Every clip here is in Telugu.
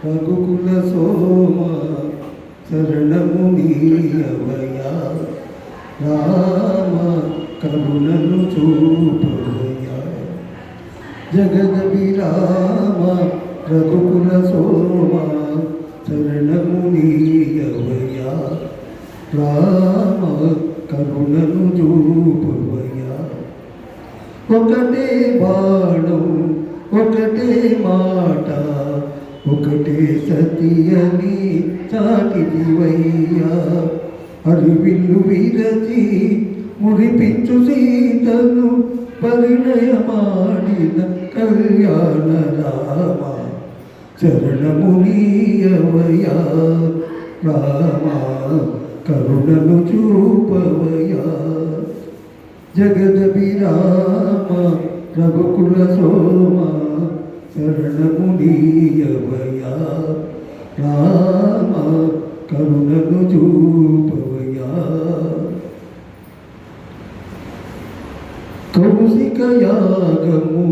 రఘుకుల సోమ శరణము నీయవయా రామ కరుణను చూపవయా జగద విరామ రఘుకుల సోమ శరణము నీయవయా రామ కరుణను చూపవయా ఒకటే బాణం ఒకటే మాట ఒకటే సతియని చాటిదివయ్యా అరివిల్లు విరచి మురిపించు సీతను పరిణయమాడిన కళ్యాణ రామ చరణము నీయవయా రామ కరుణను చూపవయా జగద విరామ రఘుకుల సోమ శరణము నీయవయా రామ కరుణను చూపవయా కౌశిక యాగము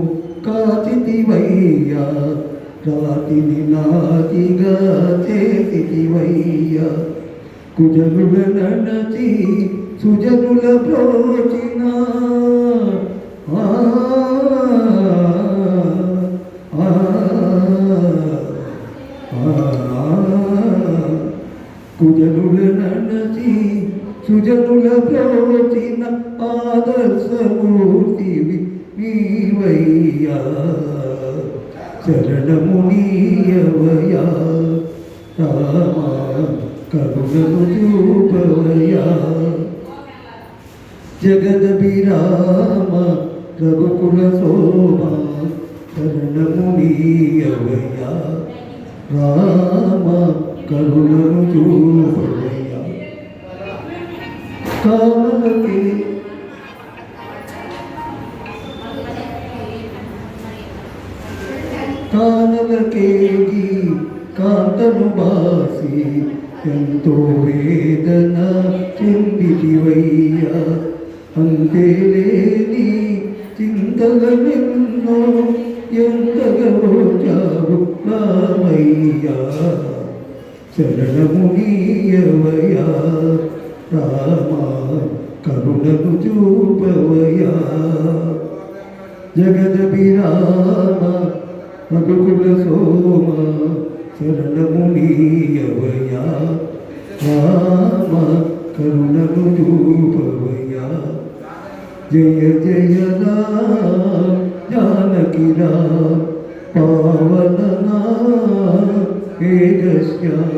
కాచితివయ్యా రాతిని నాతిగా చేసితివయ్యా కుజనుల నడచి సుజనుల ప్రోచిన కుజనుల నడచి సుజనుల ప్రోచిన ఆదర్శమూర్తివి నీవయ్యా శరణము నీయవయా రామ కరుణను చూపవయా జగద విరామ రఘుకుల సోమ శరణము నీయవయా రామ కరుణను చూపవయా కానలకేగి కాంతను బాసి ఎంతో వేదన చెందితివయ్యా అంతే లేని చింతలనెన్నో ఎంతగా రోజావు రామయ్యా శరణము నీయవయా రామ కరుణను చూపవయా జగద విరామ రఘుకుల సోమ శరణము నీయవయా రామ కరుణను చూపవయా జయ జయ రామ జానకి రామ పావన శ్యామ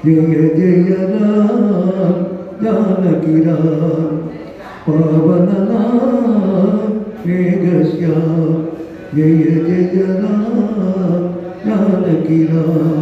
జయ జయ రామ జానకి రామ పావన శ్యామ జయ జయ రామ జానకి రామ